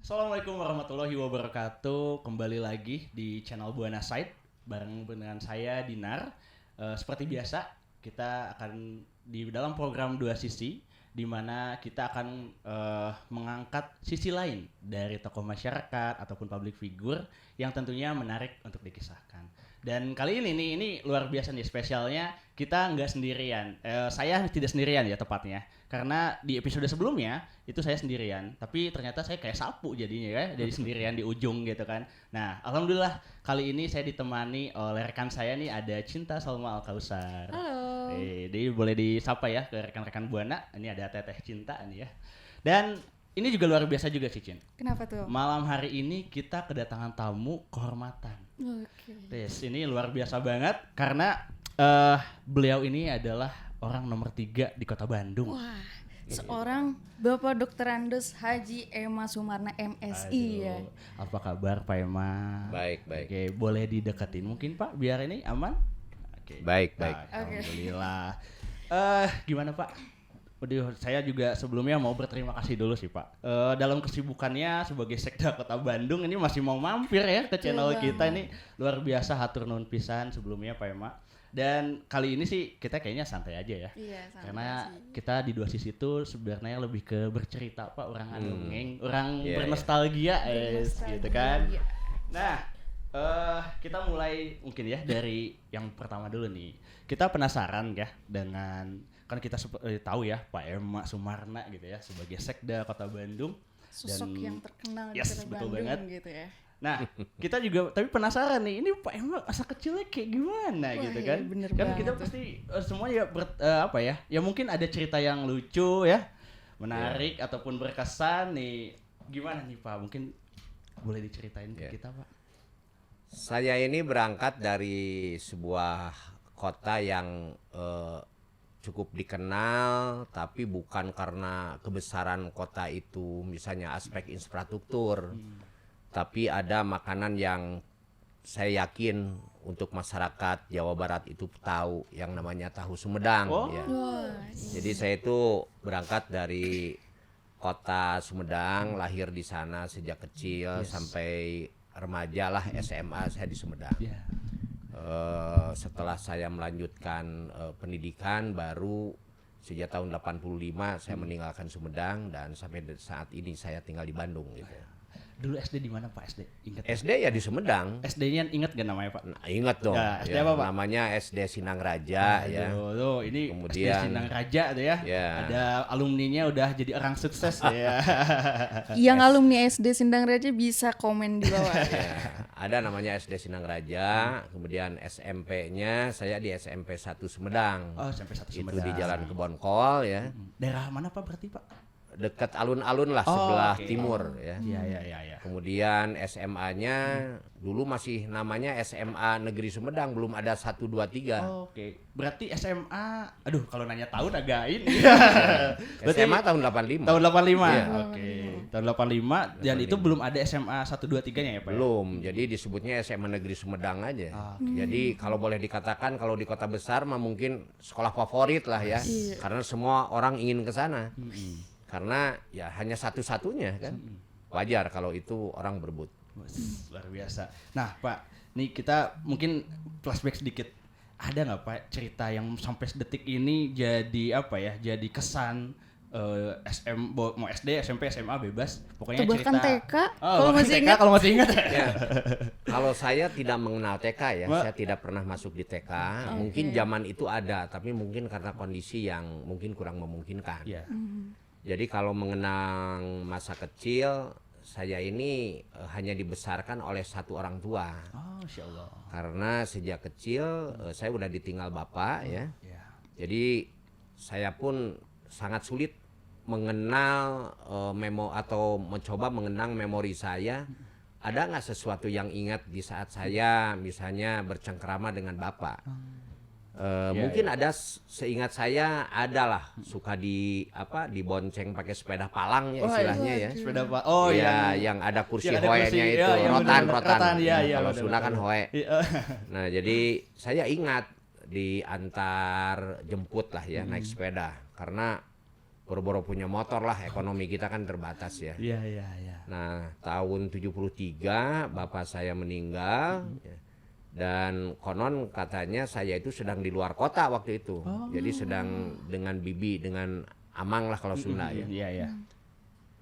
Assalamualaikum warahmatullahi wabarakatuh. Kembali lagi di channel Buana Side bareng dengan saya Dinar. Seperti biasa, kita akan di dalam program Dua Sisi, di mana kita akan mengangkat sisi lain dari tokoh masyarakat ataupun public figure yang tentunya menarik untuk dikisahkan. Dan kali ini luar biasa nih, spesialnya kita nggak sendirian. Saya tidak sendirian ya tepatnya, karena di episode sebelumnya itu saya sendirian, tapi ternyata saya kayak sapu jadinya ya, jadi sendirian di ujung gitu kan. Nah, alhamdulillah kali ini saya ditemani oleh rekan saya nih, ada Cinta Salma Al-Kausar. Halo. Jadi boleh disapa ya ke rekan-rekan Buana. Ini ada Teteh Cinta nih ya. Dan ini juga luar biasa juga sih, Cin. Kenapa tuh? Malam hari ini kita kedatangan tamu kehormatan. Oke. Yes, ini luar biasa banget karena beliau ini adalah orang nomor 3 di Kota Bandung. Wah, seorang Bapak Dr. Andes Haji Ema Sumarna MSI ya. Apa kabar Pak Ema? Baik. Oke, boleh dideketin mungkin Pak biar ini aman? Oke. Baik. Alhamdulillah. Gimana Pak? Waduh, saya juga sebelumnya mau berterima kasih dulu sih Pak. Dalam kesibukannya sebagai Sekda Kota Bandung ini masih mau mampir ya ke channel kita ini, luar biasa, hatur nuhun pisan sebelumnya Pak Ema. Dan kali ini sih kita kayaknya santai aja ya. Iya, santai Karena sih. kita di Dua Sisi itu sebenarnya lebih ke bercerita Pak, orang dongeng, orang Iya, bernostalgia, gitu kan. Iya. Nah, kita mulai mungkin ya dari yang pertama dulu nih. Kita penasaran ya dengan, kan kita tahu ya Pak Ema Sumarna gitu ya sebagai Sekda Kota Bandung. Sosok yang terkenal di Yes, Kota betul Bandung banget. gitu ya. Nah, kita juga tapi penasaran nih, ini Pak Ema masa kecilnya kayak gimana Wah, gitu iya, kan? bener Kan banget kita tuh. pasti semua ya apa ya? Ya mungkin ada cerita yang lucu ya, menarik ataupun berkesan nih. Gimana nih Pak? Mungkin boleh diceritain ke kita Pak? Saya ini berangkat dari sebuah kota yang cukup dikenal, tapi bukan karena kebesaran kota itu, misalnya aspek infrastruktur, tapi ada makanan yang saya yakin untuk masyarakat Jawa Barat itu tahu, yang namanya tahu Sumedang. Oh. Ya. Wah, Jadi saya itu berangkat dari kota Sumedang, lahir di sana sejak kecil sampai remaja lah, SMA saya di Sumedang. Ya. Setelah saya melanjutkan pendidikan baru sejak tahun 85 saya meninggalkan Sumedang dan sampai saat ini saya tinggal di Bandung gitu. Dulu SD di mana Pak? SD ingat? SD ya di Sumedang. SD-nya ingat gak namanya Pak? Nah, ingat dong. Ya, SD apa, Pak? Namanya SD Sinang Raja ya. Tuh, ini Kemudian- SD Sinang Raja tuh ya. Ya. Ada alumninya udah jadi orang sukses ya. yang alumni SD Sindang Raja bisa komen di bawah. Ya, ada namanya SD Sinang Raja, kemudian SMP-nya saya di SMP 1 Sumedang. Oh, sampai satu Itu Sumedang. di Jalan Kebon Kol ya. Daerah mana Pak berarti Pak? Dekat alun-alun lah Oh, sebelah oke. timur ya. Iya. Kemudian SMA-nya dulu masih namanya SMA Negeri Sumedang, belum ada 1 2 3. Oke. Berarti SMA, aduh kalau nanya tahun agak ini. Berarti SMA tahun 85. tahun 85. Iya. Oke. Tahun 85 dan itu belum ada SMA 1 2 3-nya ya Pak? ya? Belum. Jadi disebutnya SMA Negeri Sumedang aja. Jadi kalau boleh dikatakan kalau di kota besar mah mungkin sekolah favorit lah ya. Iya. Karena semua orang ingin ke sana. Karena ya hanya satu-satunya kan. Wajar kalau itu orang berebut. Wes, luar biasa. Nah Pak, nih kita mungkin flashback sedikit. Ada nggak Pak cerita yang sampai detik ini jadi apa ya? Jadi kesan mau SD, SMP, SMA bebas. Pokoknya Atau bahkan cerita. TK, Oh, kalau bahkan masih TK, ingat. kalau masih ingat. Ya. Kalau saya tidak mengenal TK ya, Ma- saya tidak pernah masuk di TK. Mungkin zaman itu ada, tapi mungkin karena kondisi yang mungkin kurang memungkinkan. Iya. Jadi kalau mengenang masa kecil, saya ini hanya dibesarkan oleh satu orang tua. Oh, Insya Allah. Karena sejak kecil saya udah ditinggal bapak ya. Ya. Jadi saya pun sangat sulit mengenal atau mencoba mengenang memori saya. Ada nggak sesuatu yang ingat di saat saya misalnya bercengkrama dengan bapak? Mungkin ada seingat saya adalah suka dibonceng pakai sepeda palang ya Oh, istilahnya iya. ya. Sepeda Pak. Oh ya, iya. yang ada kursi Yang ada kursi, hoe-nya iya, itu, iya, rotan. benar-benar. Iya, iya, Kalau benar, Sunda kan benar. hoe. Iya. Nah, jadi saya ingat diantar jemput lah ya naik sepeda karena boro-boro punya motor lah, ekonomi kita kan terbatas ya. Iya, iya, iya. Nah, tahun 73 bapak saya meninggal ya. Dan konon katanya saya itu sedang di luar kota waktu itu. Jadi sedang dengan bibi, dengan amang lah kalau Sunda ya. Iya, iya.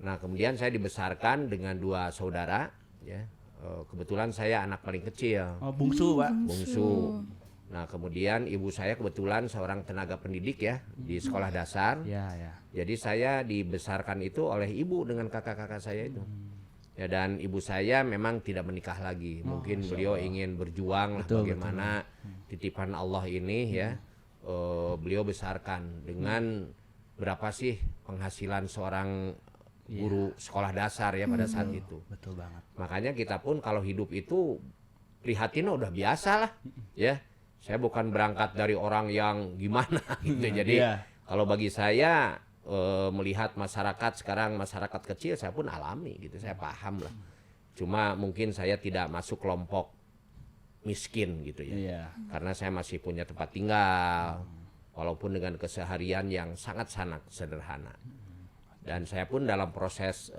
Nah, kemudian saya dibesarkan dengan 2 saudara ya. Kebetulan saya anak paling kecil, Oh, bungsu, Pak. bungsu. Nah, kemudian ibu saya kebetulan seorang tenaga pendidik ya di sekolah dasar. Iya, iya. Jadi saya dibesarkan itu oleh ibu dengan kakak-kakak saya itu. Ya, dan ibu saya memang tidak menikah lagi. Mungkin beliau ingin berjuang lah bagaimana titipan Allah ini ya. Beliau besarkan dengan berapa sih penghasilan seorang guru sekolah dasar ya pada saat itu. Betul banget. Makanya kita pun kalau hidup itu prihatin udah biasa lah ya. Saya bukan berangkat dari orang yang gimana gitu. Jadi Iya. kalau bagi saya melihat masyarakat sekarang, masyarakat kecil, saya pun alami gitu, saya paham lah. Cuma mungkin saya tidak masuk kelompok miskin gitu ya. Iya. Karena saya masih punya tempat tinggal, walaupun dengan keseharian yang sangat-sangat sederhana. Dan saya pun dalam proses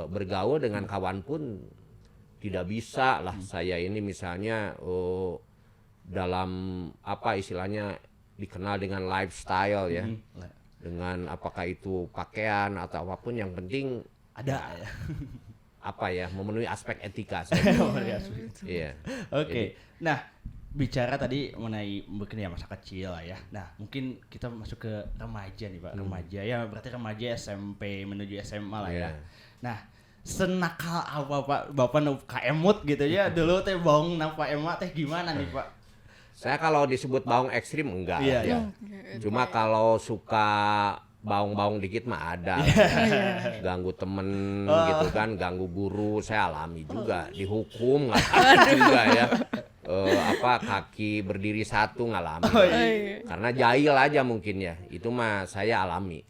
bergaul dengan kawan pun tidak bisa lah saya ini misalnya dalam apa istilahnya dikenal dengan lifestyle ya. Dengan apakah itu pakaian atau apapun, yang penting Ada ya. apa ya, memenuhi aspek etika. Iya. Oke. Nah, bicara tadi mengenai mungkin ya masa kecil lah ya. Nah, mungkin kita masuk ke remaja nih, Pak. Remaja ya, berarti remaja SMP menuju SMA lah ya. Iya. Nah, senakal apa Pak Bapak KM-mut gitu ya. Dulu teh baung nang Pak Emak teh gimana nih, Pak? Saya kalau disebut baung ekstrim enggak. Iya, ya. iya. Cuma kalau suka baung-baung dikit mah ada. Ganggu temen gitu kan, ganggu guru, saya alami juga. Dihukum ngalamin juga ya. Apa kaki berdiri satu ngalamin. Karena jahil aja mungkin ya. Itu mah saya alami.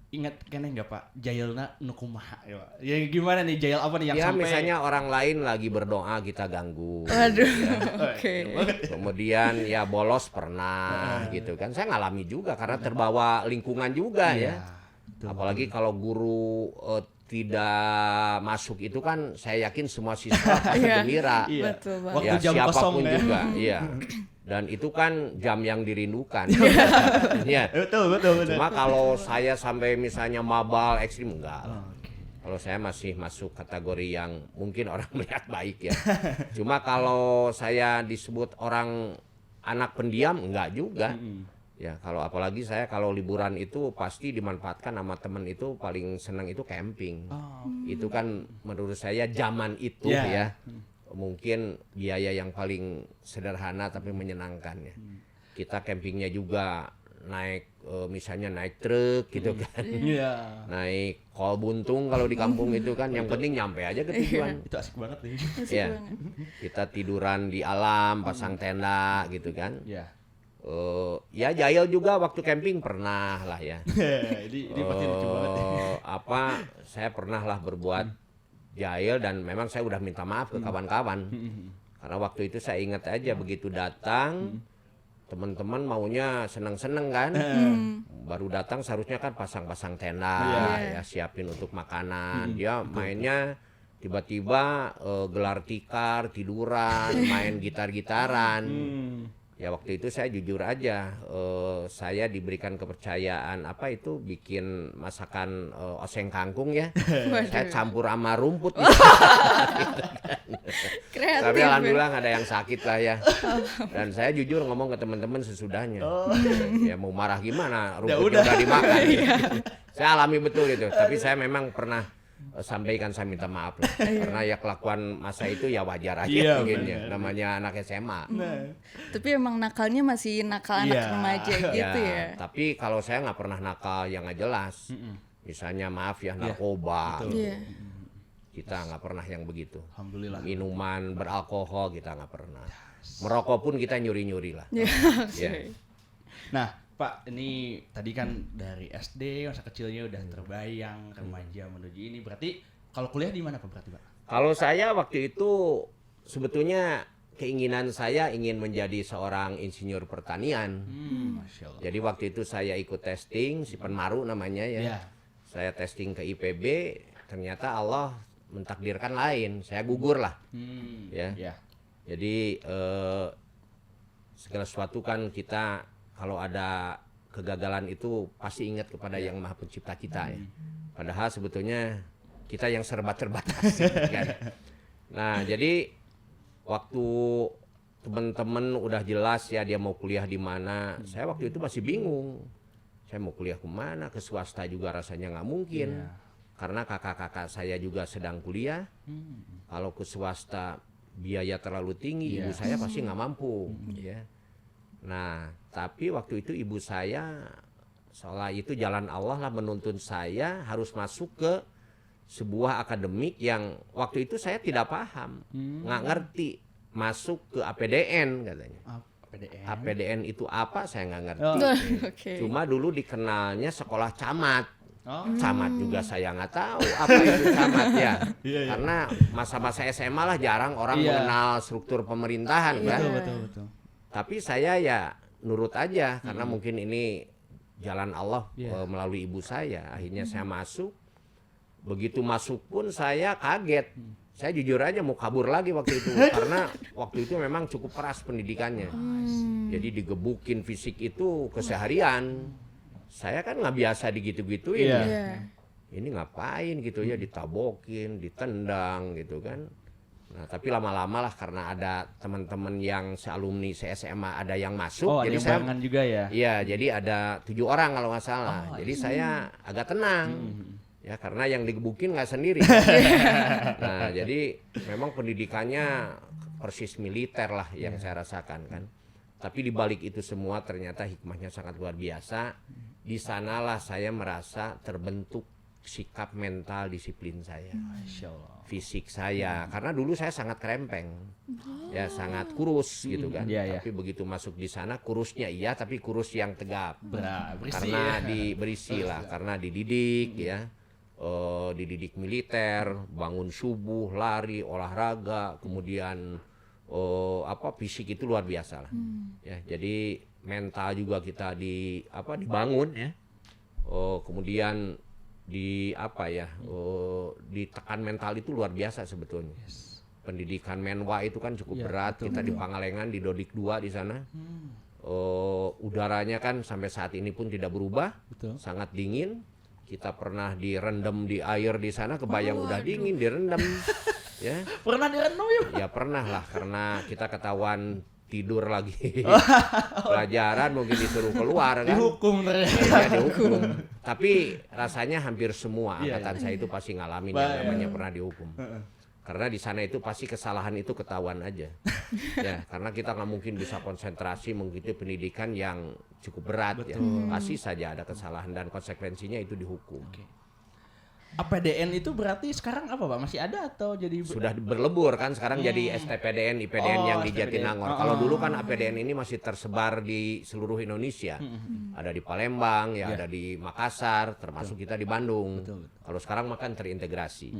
Ingat kene enggak Pak? Jailna nu kumaha ya, Pak? Ya gimana nih jail apa nih yang Ya sampai misalnya orang lain lagi berdoa kita ganggu. Waduh. Oke. Kemudian ya bolos pernah gitu kan. Saya ngalami juga karena terbawa lingkungan juga ya. Apalagi kalau guru tidak masuk itu kan saya yakin semua siswa pasti gembira. Iya. Betul banget. Waktu Ya jam siapapun kosong ya. juga, iya. Dan itu kan jam yang dirindukan. Ya. Betul. Cuma kalau saya sampai misalnya mabal ekstrim enggak lah. Oke. Kalau saya masih masuk kategori yang mungkin orang melihat baik ya. Cuma kalau saya disebut orang anak pendiam enggak juga. Ya kalau apalagi saya kalau liburan itu pasti dimanfaatkan sama temen itu paling senang itu camping. Itu kan menurut saya zaman itu ya. Mungkin biaya yang paling sederhana tapi menyenangkan ya. Kita campingnya juga naik misalnya naik truk gitu kan. Iya. Naik kol buntung kalau di kampung itu kan, yang penting nyampe aja ke tujuan. Itu asik banget nih. Ya. Kita tiduran di alam, pasang tenda gitu kan. Iya. Ya jahil juga waktu camping pernah lah ya. Ini pasti lucu banget ya. Saya pernah lah berbuat jahil dan memang saya udah minta maaf ke kawan-kawan. Karena waktu itu saya ingat aja begitu datang teman-teman maunya seneng-seneng kan. Baru datang seharusnya kan pasang-pasang tenda ya, siapin untuk makanan. Dia mainnya tiba-tiba gelar tikar, tiduran, main gitar-gitaran. Ya waktu itu saya jujur aja, saya diberikan kepercayaan apa itu bikin masakan oseng kangkung ya. Saya campur sama rumput. Kreatif. Tapi alhamdulillah nggak ada yang sakit lah ya. Dan saya jujur ngomong ke teman-teman sesudahnya. Ya mau marah gimana, rumputnya udah dimakan. Saya alami betul itu. Tapi saya memang pernah sampaikan saya minta maaf lah. Karena ya kelakuan masa itu ya wajar aja mungkin ya. Namanya anak SMA. Tapi emang nakalnya masih nakal anak remaja gitu ya. Tapi kalau saya nggak pernah nakal yang nggak jelas. Misalnya maaf ya narkoba. Iya. Kita nggak pernah yang begitu. Alhamdulillah. Minuman beralkohol kita nggak pernah. Merokok pun kita nyuri-nyuri lah. Ya. Nah, Pak, ini tadi kan dari SD masa kecilnya udah terbayang, remaja menuju ini. Berarti kalau kuliah di mana Pak berarti, Pak? Kalau saya waktu itu sebetulnya keinginan saya ingin menjadi seorang insinyur pertanian. Masya Allah. Jadi waktu itu saya ikut testing, si Penmaru namanya ya. Iya. Saya testing ke IPB, ternyata Allah mentakdirkan lain. Saya gugur lah. Ya. Ya. Jadi segala sesuatu kan kita kalau ada kegagalan itu pasti ingat kepada yang Maha Pencipta kita ya. Padahal sebetulnya kita yang serba terbatas. Kan? Nah, jadi waktu teman-teman udah jelas ya dia mau kuliah di mana, saya waktu itu masih bingung. Saya mau kuliah kemana? Ke swasta juga rasanya nggak mungkin. Karena kakak-kakak saya juga sedang kuliah. Kalau ke swasta biaya terlalu tinggi, ibu saya pasti nggak mampu. Ya. Nah, tapi waktu itu ibu saya seolah itu jalan Allah lah menuntun saya harus masuk ke sebuah akademik yang waktu itu saya tidak paham, nggak ngerti, masuk ke APDN katanya. APDN. APDN itu apa saya nggak ngerti. Oke. Cuma dulu dikenalnya sekolah camat. Oh. Camat juga saya nggak tahu apa itu camat ya. Karena masa-masa SMA lah jarang orang mengenal struktur pemerintahan kan. Betul. Tapi saya ya nurut aja karena mungkin ini jalan Allah melalui ibu saya. Akhirnya saya masuk. Begitu masuk pun saya kaget. Saya jujur aja mau kabur lagi waktu itu karena waktu itu memang cukup keras pendidikannya. Jadi digebukin fisik itu keseharian. Saya kan nggak biasa digitu-gituin. Ini ngapain gitu ya, ditabokin, ditendang gitu kan. Nah, tapi lama-lama lah karena ada teman-teman yang sealumni SMA ada yang masuk. Oh, jadi ada saya yang juga ya. Iya, jadi ada 7 orang kalau nggak salah. Jadi saya agak tenang. Ya karena yang digebukin nggak sendiri. Nah, jadi memang pendidikannya persis militer lah yang saya rasakan kan. Tapi di balik itu semua ternyata hikmahnya sangat luar biasa. Di sanalah saya merasa terbentuk sikap mental disiplin saya. Masya Allah. Fisik saya karena dulu saya sangat krempeng. Ya sangat kurus gitu kan. Tapi begitu masuk di sana kurusnya iya tapi kurus yang tegap. Berisi Karena berisi lah karena dididik ya. Dididik militer, bangun subuh, lari, olahraga, kemudian fisik itu luar biasa lah. Ya, jadi mental juga kita dibangun ya. Kemudian ditekan mental itu luar biasa sebetulnya. Pendidikan menwa itu kan cukup berat. Kita di Pangalengan di Dodik 2 di sana. Udaranya kan sampai saat ini pun tidak berubah. Sangat dingin. Kita pernah direndam di air di sana, kebayang udah dingin direndam. Ya. Pernah direndam ya? Ya pernah lah karena kita ketahuan tidur lagi pelajaran mungkin disuruh keluar kan. Dihukum ternyata. Ya, dihukum. Tapi rasanya hampir semua angkatan saya itu pasti ngalamin yang namanya pernah dihukum. Karena di sana itu pasti kesalahan itu ketahuan aja. Ya, karena kita nggak mungkin bisa konsentrasi mengikuti pendidikan yang cukup berat ya. Pasti saja ada kesalahan dan konsekuensinya itu dihukum. APDN itu berarti sekarang apa Pak? Masih ada atau jadi sudah berlebur kan sekarang jadi STPDN, IPDN yang di Jatinangor. Kalau dulu kan APDN ini masih tersebar di seluruh Indonesia. Ada di Palembang, ada di Makassar, termasuk kita di Bandung. Kalau sekarang makan terintegrasi.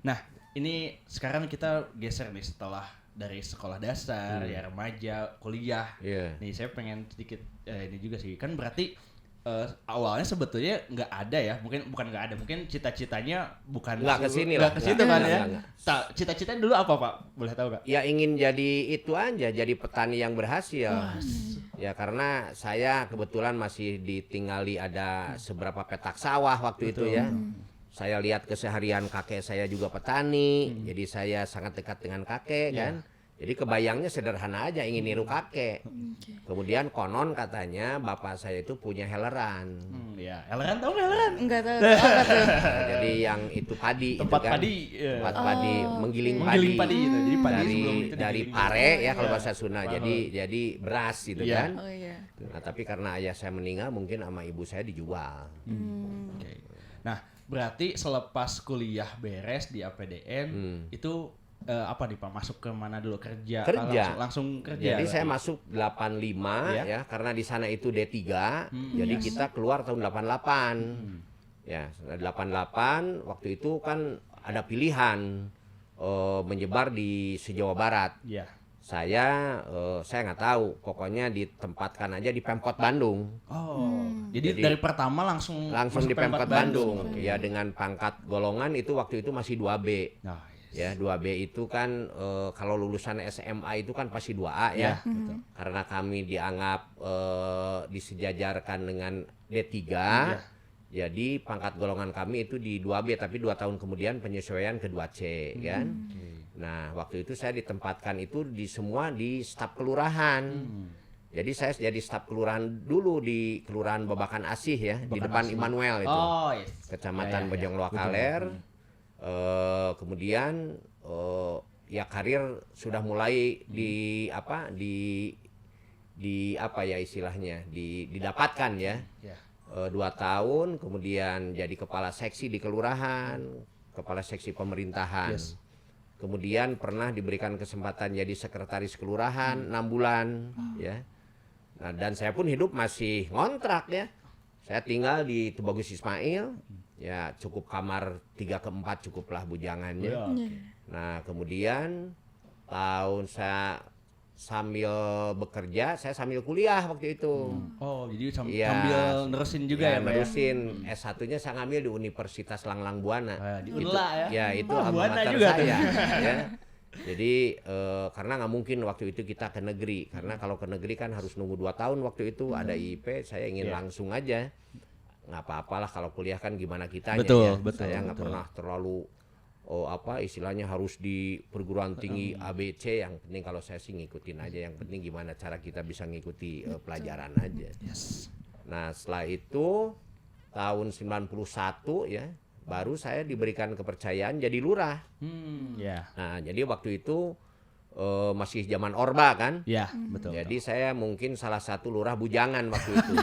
Nah, ini sekarang kita geser nih setelah dari sekolah dasar, ya remaja, kuliah. Nih saya pengen sedikit ini juga sih. Kan berarti awalnya sebetulnya nggak ada ya, bukan nggak ada, mungkin cita-citanya bukan nggak kesini nggak ke situ kan ya. Enggak. Cita-citanya dulu apa Pak? Boleh tahu Kak? Ya ingin jadi itu aja, jadi petani yang berhasil. Ya karena saya kebetulan masih ditinggali ada seberapa petak sawah waktu itu ya. Saya lihat keseharian kakek saya juga petani, jadi saya sangat dekat dengan kakek kan. Jadi kebayangnya sederhana aja, ingin niru kakek. Kemudian konon katanya bapak saya itu punya heleran. Heleran tahu nggak heleran? Enggak tahu apa tuh. Jadi yang itu padi, tempat itu kan. padi, tempat padi, menggiling padi itu. Jadi padi dari pare ya kalau bahasa Sunda. Jadi beras gitu kan. Oh iya. Nah tapi karena ayah saya meninggal mungkin sama ibu saya dijual. Nah berarti selepas kuliah beres di APDN itu apa nih Pak, masuk ke mana dulu kerja? Langsung kerja. Jadi saya masuk 85 ya karena di sana itu D3. Jadi kita keluar tahun 88. Ya, 88 waktu itu kan ada pilihan menyebar di se-Jawa Barat. saya nggak tahu, pokoknya ditempatkan aja di Pemkot Bandung. Oh, jadi dari pertama langsung Langsung masuk di Pemkot Bandung. Bandung. Ya dengan pangkat golongan itu waktu itu masih 2B. Nah, Ya 2B itu kan kalau lulusan SMA itu kan pasti 2A ya. betul. Karena kami dianggap disejajarkan dengan D3. Jadi pangkat golongan kami itu di 2B, tapi 2 tahun kemudian penyesuaian ke 2C kan. Nah, waktu itu saya ditempatkan itu semua di staf kelurahan. Jadi saya jadi staf kelurahan dulu di Kelurahan Babakan Asih ya, di depan Immanuel itu. Oh, yes. Kecamatan Ya, ya, ya. Bojong Loa Kaler. Kemudian ya karir sudah mulai di apa ya istilahnya, didapatkan ya. Ya. 2 tahun kemudian jadi kepala seksi di kelurahan, kepala seksi pemerintahan. Yes. Kemudian pernah diberikan kesempatan jadi sekretaris kelurahan 6 bulan ya. Nah, dan saya pun hidup masih ngontrak ya. Saya tinggal di Tubagus Ismail. Ya, cukup kamar 3 ke 4 cukuplah bujangannya. Ya. Nah, kemudian tahun saya sambil bekerja, saya sambil kuliah waktu itu. Oh, jadi Iya. sambil nerusin juga ya, Pak ya? nerusin. S1-nya saya ngambil di Universitas Langlang Buana. Di Unla ya. Ya, itu Oh, alma Buana mater juga tuh. saya. Ya. Jadi karena nggak mungkin waktu itu kita ke negeri, karena kalau ke negeri kan harus nunggu 2 tahun waktu itu ada IP. Saya ingin langsung aja. Nggak apa-apalah kalau kuliah kan gimana kitanya ya. Betul, Saya nggak pernah terlalu istilahnya harus di perguruan tinggi ABC. Yang penting kalau saya sih ngikutin aja, yang penting gimana cara kita bisa ngikuti pelajaran aja. Yes. Nah, setelah itu tahun 91 ya, baru saya diberikan kepercayaan jadi lurah. Ya. Nah, jadi waktu itu masih zaman Orba kan. Ya, betul. Jadi saya mungkin salah satu lurah bujangan waktu itu.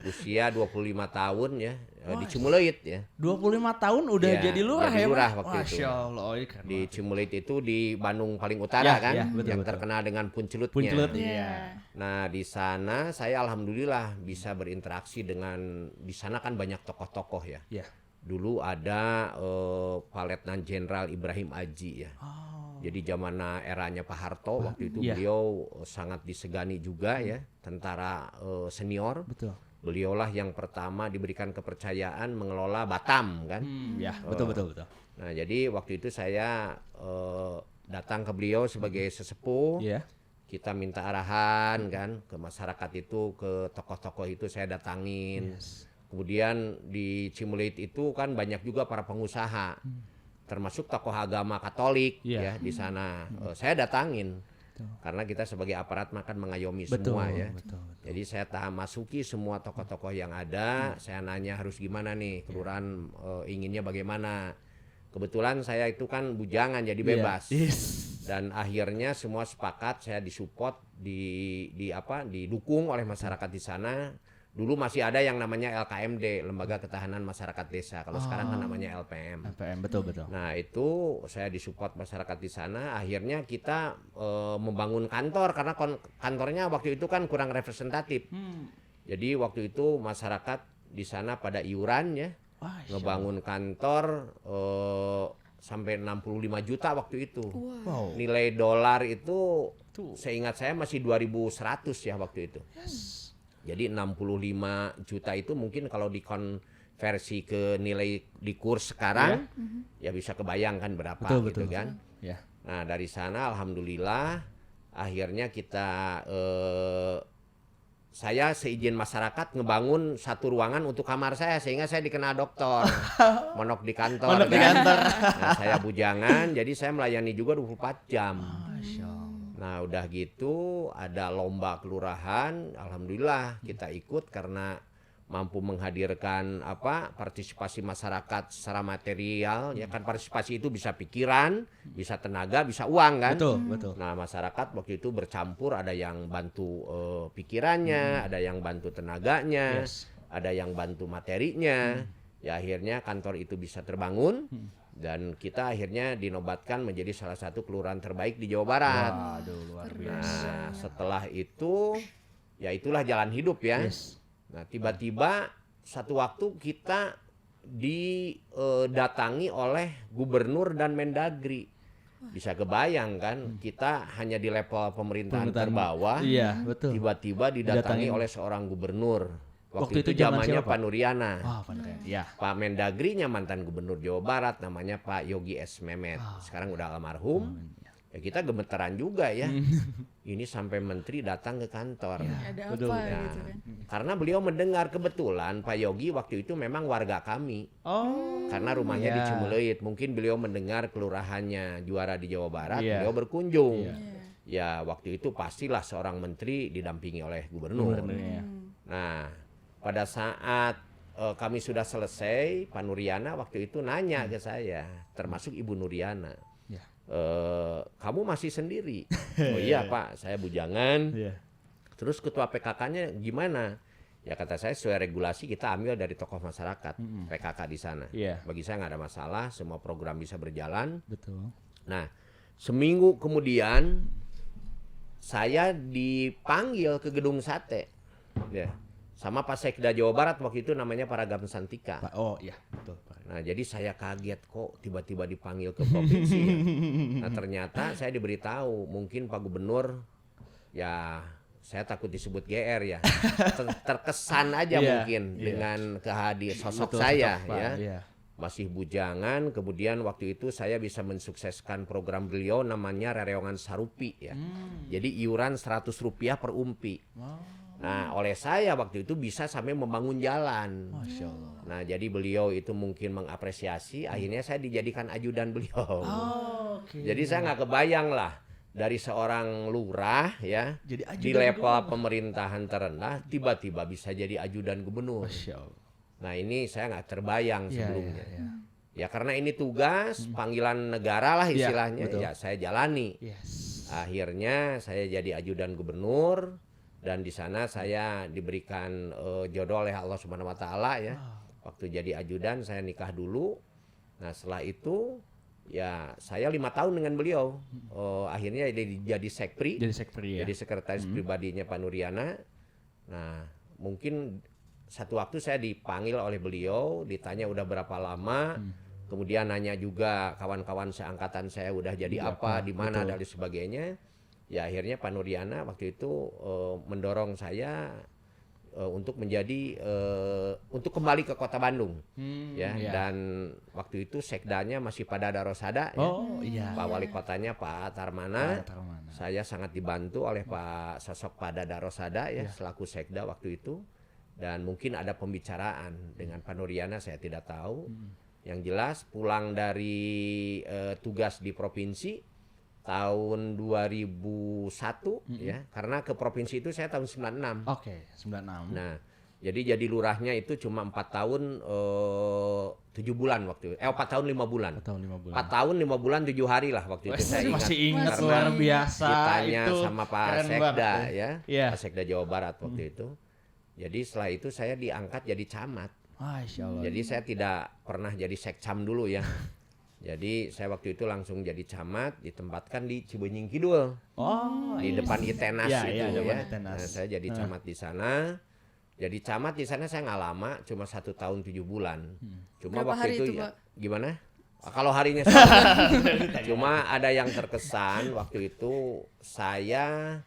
Usia 25 tahun ya, di Cimuleuit ya. 25 tahun udah Ya, jadi lurah jadi ya, lurah Pak? waktu itu. Masya Allah, keren Di banget. Cimuleuit itu di Bandung paling utara Ya, kan, ya, betul, yang betul. terkenal dengan puncelutnya. Puncelut, Iya. iya. Nah, di sana saya alhamdulillah bisa berinteraksi dengan, di sana kan banyak tokoh-tokoh ya. Ya. Dulu ada Pak Letnan Jenderal Ibrahim Aji ya. Oh. Jadi zaman eranya Pak Harto waktu itu iya. beliau sangat disegani juga ya, tentara senior. Betul. Beliaulah yang pertama diberikan kepercayaan mengelola Batam kan. Ya, betul. Nah, jadi waktu itu saya datang ke beliau sebagai sesepuh. Iya. Kita minta arahan kan ke masyarakat itu, ke tokoh-tokoh itu saya datangin. Yes. Kemudian di Cimuleuit itu kan banyak juga para pengusaha, termasuk tokoh agama Katolik ya di sana. Saya datangin karena kita sebagai aparat makan mengayomi semua ya. Betul. Jadi saya masuki semua tokoh-tokoh yang ada. Saya nanya harus gimana nih kelurahan, inginnya bagaimana. Kebetulan saya itu kan bujangan jadi bebas. Yes. Dan akhirnya semua sepakat, saya disupport, didukung oleh masyarakat di sana. Dulu masih ada yang namanya LKMD, Lembaga Ketahanan Masyarakat Desa. Kalau sekarang kan namanya LPM. LPM, betul. Nah, itu saya disupport masyarakat di sana. Akhirnya kita membangun kantor karena kantornya waktu itu kan kurang representatif. Jadi waktu itu masyarakat di sana pada iuran ya, ngebangun kantor sampai 65 juta waktu itu. Wow. Nilai dolar itu seingat saya masih 2.100 ya waktu itu. Jadi 65 juta itu mungkin kalau dikonversi ke nilai di kurs sekarang ya bisa kebayangkan berapa gitu kan. Ya. Nah, dari sana alhamdulillah akhirnya kita saya seizin masyarakat ngebangun satu ruangan untuk kamar saya sehingga saya dikenal dokter. Monok di kantor. Nah, saya bujangan jadi saya melayani juga 24 jam. Masya Allah. Nah, udah gitu ada lomba kelurahan, alhamdulillah kita ikut karena mampu menghadirkan partisipasi masyarakat secara material. Ya kan partisipasi itu bisa pikiran, bisa tenaga, bisa uang kan. Betul. Nah, masyarakat waktu itu bercampur, ada yang bantu pikirannya, ada yang bantu tenaganya, ada yang bantu materinya. Ya akhirnya kantor itu bisa terbangun. Dan kita akhirnya dinobatkan menjadi salah satu kelurahan terbaik di Jawa Barat. Waduh, luar biasa. Nah, setelah itu ya itulah jalan hidup ya. Nah, tiba-tiba satu waktu kita didatangi oleh gubernur dan Mendagri. Bisa kebayang kan, kita hanya di level pemerintahan terbawah, Iya, betul. tiba-tiba didatangi oleh seorang gubernur. Waktu itu zamannya Pak Nuriana. Wah, ya. Pak Mendagrinya mantan gubernur Jawa Barat, namanya Pak Yogi S. Mehmet. Sekarang udah almarhum. Ya kita gemetaran juga ya. Ini sampai menteri datang ke kantor. Ada betul. apa Ya, gitu kan. karena beliau mendengar, kebetulan Pak Yogi waktu itu memang warga kami. Oh. Karena rumahnya di Iya. Cimeleit. Mungkin beliau mendengar kelurahannya juara di Jawa Barat, Iya. beliau berkunjung. Iya. Ya waktu itu pastilah seorang menteri didampingi oleh gubernur. Gubernurnya. Nah, pada saat kami sudah selesai, Pak Nuriana waktu itu nanya ke saya, termasuk Ibu Nuriana, Ya. kamu masih sendiri? Oh iya Pak, saya bujangan. Iya. Terus ketua PKK-nya gimana? Ya kata saya sesuai regulasi kita ambil dari tokoh masyarakat, PKK di sana. Iya. Bagi saya nggak ada masalah, semua program bisa berjalan. Betul. Nah, seminggu kemudian saya dipanggil ke gedung sate, ya, sama Pak Sekda Jawa Barat waktu itu namanya Paragam Santika. Oh iya, betul. Nah, jadi saya kaget kok tiba-tiba dipanggil ke provinsi. Ya. Nah, ternyata saya diberitahu mungkin Pak Gubernur, ya saya takut disebut GR ya, terkesan aja mungkin dengan sosok Betul, saya Pak. ya. Iya. Masih bujangan, kemudian waktu itu saya bisa mensukseskan program beliau namanya Rereongan Sarupi ya. Jadi iuran Rp100 per umpi. Nah, oleh saya waktu itu bisa sampai membangun jalan. Masya Allah. Nah, jadi beliau itu mungkin mengapresiasi, akhirnya saya dijadikan ajudan beliau. Oh, oke. Jadi saya nggak kebayang lah, dari seorang lurah ya, Jadi ajudan di level gubernur. pemerintahan terendah, tiba-tiba bisa jadi ajudan gubernur. Masya Allah. Nah, ini saya nggak terbayang Iya, sebelumnya. iya, iya. Ya karena ini tugas, panggilan negara lah Iya, istilahnya, betul. ya saya jalani. Yes. Akhirnya saya jadi ajudan gubernur, dan di sana saya diberikan jodoh oleh Allah Subhanahu Wa Taala ya. Waktu jadi ajudan saya nikah dulu. Nah setelah itu ya saya 5 tahun dengan beliau. Akhirnya jadi sekpri, Jadi sekpri ya. jadi sekretaris pribadinya Pak Nuriana. Nah mungkin satu waktu saya dipanggil oleh beliau, ditanya udah berapa lama. Kemudian nanya juga kawan-kawan seangkatan saya udah jadi apa, di mana, dan lain sebagainya. Ya akhirnya Pak Nuriana waktu itu mendorong saya untuk menjadi untuk kembali ke Kota Bandung, ya. Iya. Dan waktu itu sekdanya masih Pak Dada Rosada, ya. Oh iya. Pak Wali Kotanya Pak Tarmana. Pak Tarmana. Saya sangat dibantu oleh sosok Pak Dada Rosada ya, selaku sekda waktu itu. Dan mungkin ada pembicaraan dengan Pak Nuriana, saya tidak tahu. Yang jelas pulang dari tugas di provinsi tahun 2001 ya, karena ke provinsi itu saya tahun 96. Oke, 96. Nah, jadi lurahnya itu cuma 4 tahun 7 bulan waktu itu. 4 tahun 5 bulan. 4 tahun 5 bulan. 4 tahun 5 bulan 7 hari lah waktu itu saya ingat. Masih ingat Masih. luar biasa. Ditanya itu sama Pak keren Sekda banget, ya, Iya. Pak Sekda Jawa Barat waktu itu. Jadi setelah itu saya diangkat jadi camat. Masya Allah. Jadi saya tidak pernah jadi sekcam dulu ya. Jadi saya waktu itu langsung jadi camat, ditempatkan di Cibenying Kidul, di depan Itenas Iya, itu iya, ya. depan Itenas. Nah, saya jadi camat di sana. Jadi camat di sana saya nggak lama, cuma 1 tahun 7 bulan. Cuma Berapa waktu hari itu itu, ya, Pak? gimana? Kalau harinya sama. Cuma ada yang terkesan waktu itu saya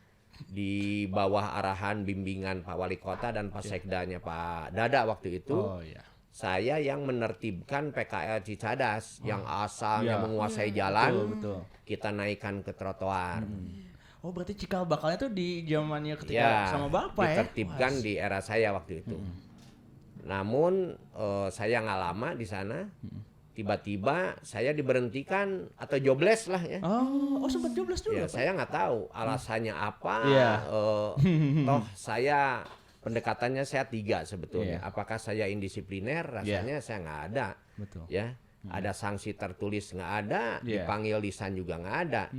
di bawah arahan bimbingan Pak Wali Kota dan Pak Sekdanya Pak Dada waktu itu. Oh iya. Saya yang menertibkan PKL Cicadas yang asalnya Iya. menguasai jalan, Betul. kita naikkan ke trotoar. Oh berarti cikal bakalnya tuh di zamannya ketika Ya, sama bapak ya? ditertibkan di era saya waktu itu. Namun saya nggak lama di sana, tiba-tiba saya diberhentikan atau jobless lah ya. Oh sempat jobless juga. Ya, Pak? saya nggak tahu alasannya apa. Iya. Toh saya pendekatannya saya 3 sebetulnya. Iya. Apakah saya indisipliner? Rasanya saya nggak ada. Betul. Ya, ada sanksi tertulis nggak ada, Iya. dipanggil lisan juga nggak ada.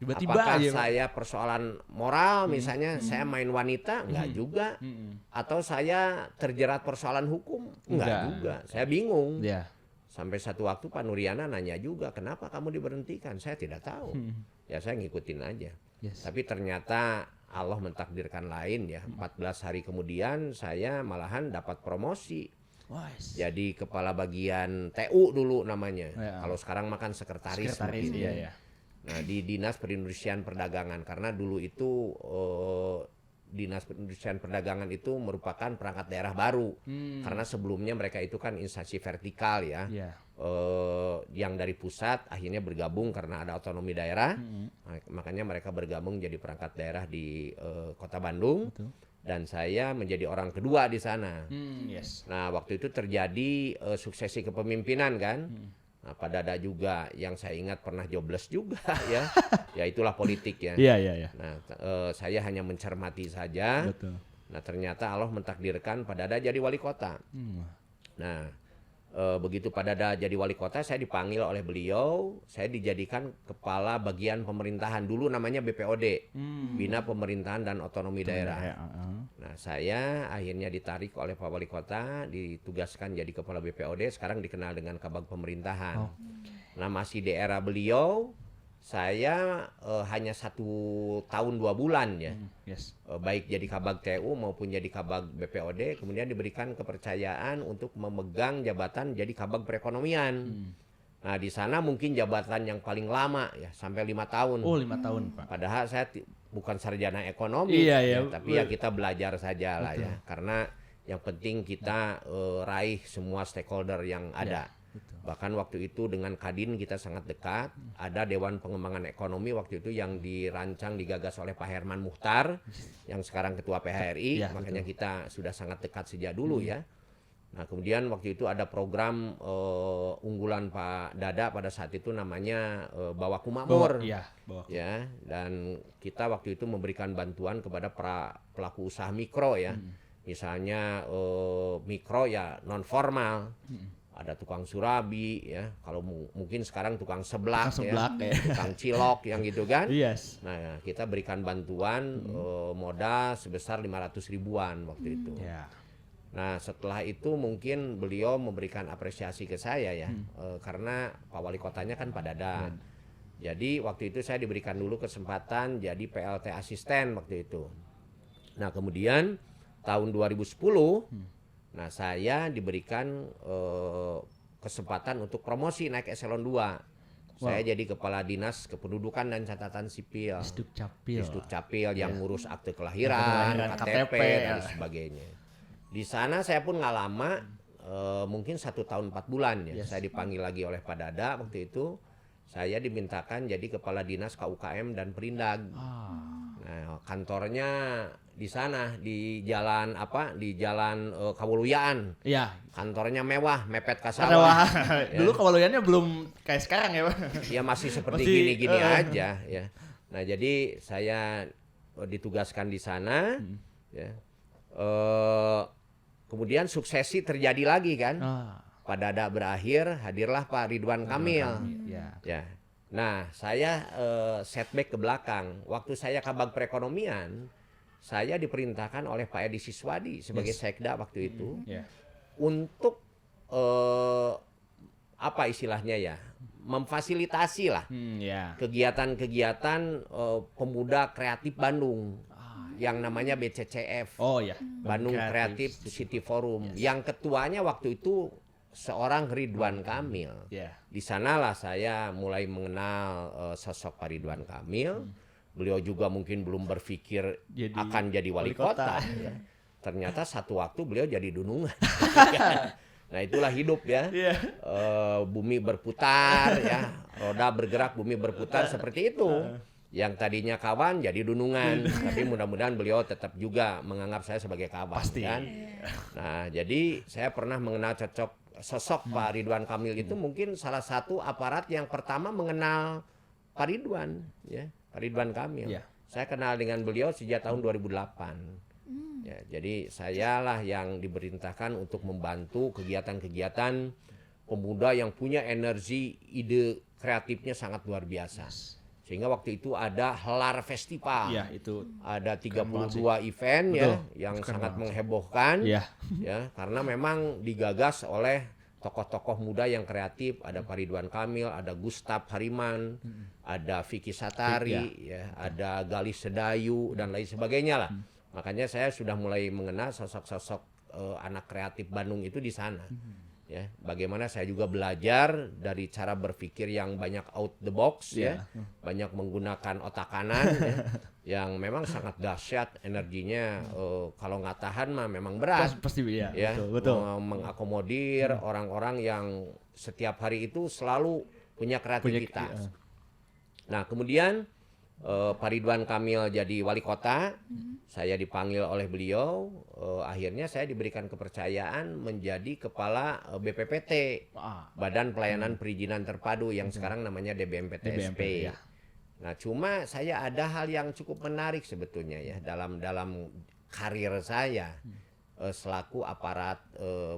Tiba-tiba Apakah aja. Pak. saya persoalan moral, misalnya saya main wanita? Nggak juga. Atau saya terjerat persoalan hukum? Nggak Nggak. juga. Saya bingung. Ya. Sampai satu waktu Pak Nuriana nanya juga, kenapa kamu diberhentikan? Saya tidak tahu. Ya saya ngikutin aja. Yes. Tapi ternyata Allah mentakdirkan lain ya. 14 hari kemudian saya malahan dapat promosi. Wise. Jadi kepala bagian TU dulu namanya. Ya. Kalau sekarang makan sekretaris. Sekretaris mungkin. iya ya. Nah, di Dinas Perindustrian Perdagangan, karena dulu itu Dinas Perindustrian Perdagangan itu merupakan perangkat daerah baru. Karena sebelumnya mereka itu kan instansi vertikal ya. Iya. Yang dari pusat akhirnya bergabung karena ada otonomi daerah. Makanya mereka bergabung jadi perangkat daerah di Kota Bandung. Betul. Dan saya menjadi orang kedua di sana. Yes. Nah, waktu itu terjadi suksesi kepemimpinan kan. Nah, Pak Dada juga yang saya ingat pernah jobless juga ya. Ya itulah politik ya. Iya, iya, iya. Nah, saya hanya mencermati saja. Betul. Nah, ternyata Allah mentakdirkan Pak Dada jadi wali kota. Nah, begitu Pak Dada jadi wali kota, saya dipanggil oleh beliau. Saya dijadikan kepala bagian pemerintahan, dulu namanya BPOD, Bina Pemerintahan dan Otonomi Daerah. Nah, saya akhirnya ditarik oleh Pak Wali Kota, ditugaskan jadi kepala BPOD. Sekarang dikenal dengan Kabag Pemerintahan. Nah, masih di era beliau, saya hanya 1 tahun 2 bulan ya. Yes. Baik jadi Kabag TU maupun jadi Kabag BPOD, kemudian diberikan kepercayaan untuk memegang jabatan jadi Kabag Perekonomian. Nah, di sana mungkin jabatan yang paling lama ya, sampai 5 tahun. Oh, 5 tahun, Pak. Padahal saya bukan sarjana ekonomi, Iya, ya, iya. tapi ya kita belajar saja lah ya. Karena yang penting kita raih semua stakeholder yang ada. Bahkan waktu itu dengan Kadin kita sangat dekat. Ada Dewan Pengembangan Ekonomi waktu itu yang dirancang, digagas oleh Pak Herman Muhtar, yang sekarang Ketua PHRI. Ya, Makanya kita sudah sangat dekat sejak dulu ya. Nah, kemudian waktu itu ada program unggulan Pak Dada pada saat itu namanya Bawaku Makmur. Iya, Bawaku. Ya, dan kita waktu itu memberikan bantuan kepada para pelaku usaha mikro ya. Misalnya mikro ya non formal. Ada tukang surabi ya, kalau mungkin sekarang tukang seblak, Tukang seblak, ya. tukang cilok yang gitu kan. Yes. Nah, kita berikan bantuan modal sebesar 500 ribuan waktu itu. Ya. Nah, setelah itu mungkin beliau memberikan apresiasi ke saya ya, karena Pak Wali Kotanya kan Pak Dada. Jadi waktu itu saya diberikan dulu kesempatan jadi PLT asisten waktu itu. Nah, kemudian tahun 2010, nah saya diberikan kesempatan untuk promosi naik eselon 2. Saya jadi Kepala Dinas Kependudukan dan Catatan Sipil. Disdukcapil yang ngurus akte kelahiran, KTP dan sebagainya. Di sana saya pun nggak lama, mungkin 1 tahun 4 bulan ya. Saya dipanggil lagi oleh Pak Dada waktu itu. Saya dimintakan jadi Kepala Dinas KUKM dan Perindag. Nah, kantornya di sana di jalan apa? Di jalan Kawuluyaan. Iya. Kantornya mewah, mepet ka sawah. Dulu Kawuluyannya belum kayak sekarang ya, Pak. Ya masih seperti gini-gini aja ya. Nah, jadi saya ditugaskan di sana ya. Kemudian suksesi terjadi lagi kan. Pak Dada berakhir, hadirlah Pak Ridwan Kamil. Ya. Nah, saya setback ke belakang. Waktu saya Kabag Perekonomian, saya diperintahkan oleh Pak Edi Siswadi sebagai Sekda waktu itu untuk apa istilahnya ya, memfasilitasi lah kegiatan-kegiatan pemuda kreatif Bandung yang namanya BCCF. Oh ya, Bandung Creative City Forum. Yang ketuanya waktu itu seorang Ridwan Kamil. Di sanalah saya mulai mengenal sosok Pak Ridwan Kamil. Beliau juga mungkin belum berpikir akan jadi wali kota. Ya. Ternyata satu waktu beliau jadi dunungan. Nah, itulah hidup ya. Bumi berputar ya, roda bergerak, bumi berputar seperti itu. Yang tadinya kawan jadi dunungan, tapi mudah-mudahan beliau tetap juga menganggap saya sebagai kawan. Pasti. Kan? Nah, jadi saya pernah mengenal sosok Pak Ridwan Kamil itu mungkin salah satu aparat yang pertama mengenal Pak Ridwan, ya, Pak Ridwan Kamil. Saya kenal dengan beliau sejak tahun 2008. Ya, jadi sayalah yang diperintahkan untuk membantu kegiatan-kegiatan pemuda yang punya energi, ide kreatifnya sangat luar biasa. Sehingga waktu itu ada Helar Festival. Itu ada 32 event ya yang sangat menghebohkan ya, karena memang digagas oleh tokoh-tokoh muda yang kreatif. Ada Pak Ridwan Kamil, ada Gustaf Hariman, ada Vicky Satari, ada Galis Sedayu dan lain sebagainya lah. Makanya saya sudah mulai mengenal sosok-sosok anak kreatif Bandung itu di sana. Ya, bagaimana saya juga belajar dari cara berpikir yang banyak out the box ya, banyak menggunakan otak kanan ya, yang memang sangat dahsyat energinya. Kalau nggak tahan mah memang berat. Pasti ya. Betul. Mengakomodir orang-orang yang setiap hari itu selalu punya kreativitas. Nah, kemudian Pak Ridwan Kamil jadi wali kota, saya dipanggil oleh beliau, akhirnya saya diberikan kepercayaan menjadi kepala BPPT, Badan Pelayanan Perizinan Terpadu yang sekarang namanya DBMPTSP. Nah, cuma saya ada hal yang cukup menarik sebetulnya ya dalam karir saya selaku aparat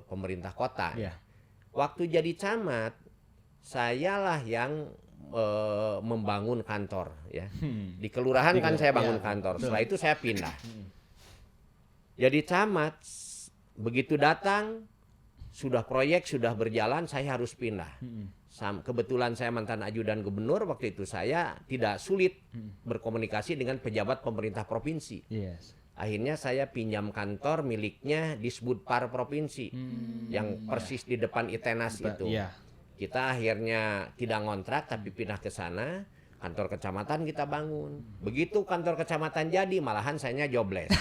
pemerintah kota. Waktu jadi camat, sayalah yang membangun kantor ya. Di kelurahan kan saya bangun kantor. Setelah itu saya pindah. Jadi camat begitu datang sudah proyek sudah berjalan saya harus pindah. Kebetulan saya mantan ajudan gubernur, waktu itu saya tidak sulit berkomunikasi dengan pejabat pemerintah provinsi. Akhirnya saya pinjam kantor miliknya di Disbudpar provinsi yang persis di depan ITENAS itu. Kita akhirnya tidak ngontrak tapi pindah ke sana, kantor kecamatan kita bangun. Begitu kantor kecamatan jadi, malahan saya jobless.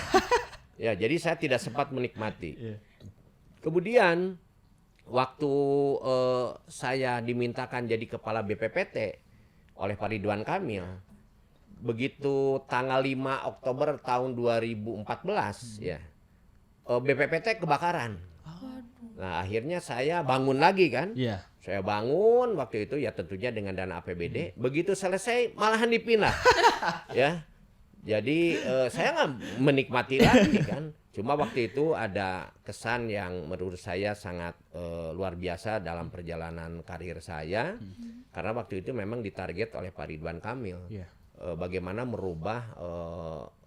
Ya, jadi saya tidak sempat menikmati. Kemudian waktu saya dimintakan jadi kepala BPPT oleh Pak Ridwan Kamil, begitu tanggal 5 Oktober tahun 2014 ya, BPPT kebakaran. Nah, akhirnya saya bangun lagi kan. Saya bangun waktu itu ya tentunya dengan dana APBD. Begitu selesai malahan dipindah. Ya. Jadi saya nggak menikmati lagi kan. Cuma waktu itu ada kesan yang menurut saya sangat luar biasa dalam perjalanan karir saya. Karena waktu itu memang ditarget oleh Pak Ridwan Kamil. Bagaimana merubah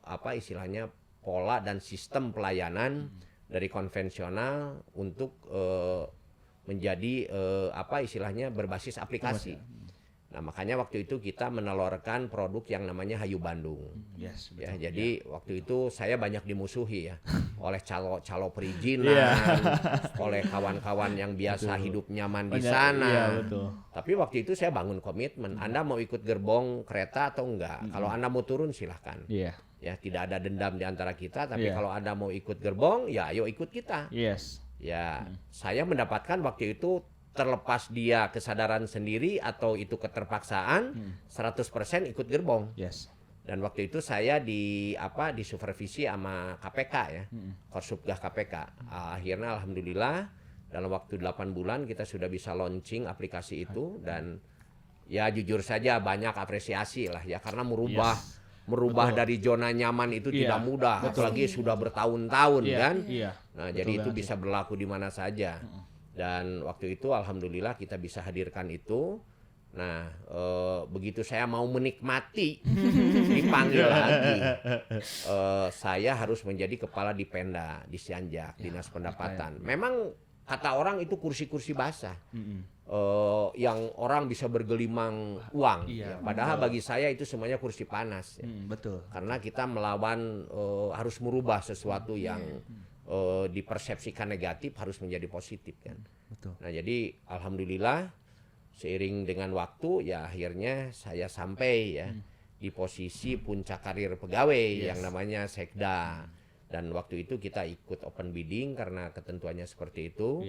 apa istilahnya pola dan sistem pelayanan dari konvensional untuk menjadi apa istilahnya berbasis aplikasi. Nah, makanya waktu itu kita menelurkan produk yang namanya Hayu Bandung. Ya, jadi waktu itu saya banyak dimusuhi ya oleh calo perizinan, oleh kawan-kawan yang biasa hidup nyaman di sana. Tapi waktu itu saya bangun komitmen, Anda mau ikut gerbong kereta atau enggak? Kalau Anda mau turun silahkan. Ya, tidak ada dendam di antara kita, tapi kalau Anda mau ikut gerbong, ya ayo ikut kita. Ya, saya mendapatkan waktu itu terlepas dia kesadaran sendiri atau itu keterpaksaan, 100% ikut gerbong. Dan waktu itu saya disupervisi sama KPK ya, Korsubgah KPK. Akhirnya alhamdulillah dalam waktu 8 bulan kita sudah bisa launching aplikasi itu dan ya jujur saja banyak apresiasi lah ya karena merubah dari zona nyaman itu tidak mudah, apalagi sudah bertahun-tahun kan. Nah, jadi itu bisa berlaku di mana saja. Dan waktu itu alhamdulillah kita bisa hadirkan itu. Nah, begitu saya mau menikmati dipanggil lagi. Saya harus menjadi kepala Dipenda di Sianjak, Dinas Pendapatan. Memang kata orang itu kursi-kursi basah. Yang orang bisa bergelimang uang. Padahal bagi saya itu semuanya kursi panas. Karena kita melawan harus merubah sesuatu yang dipersepsikan negatif harus menjadi positif kan. Nah, jadi alhamdulillah seiring dengan waktu ya akhirnya saya sampai ya di posisi puncak karir pegawai yang namanya Sekda. Dan waktu itu kita ikut open bidding karena ketentuannya seperti itu.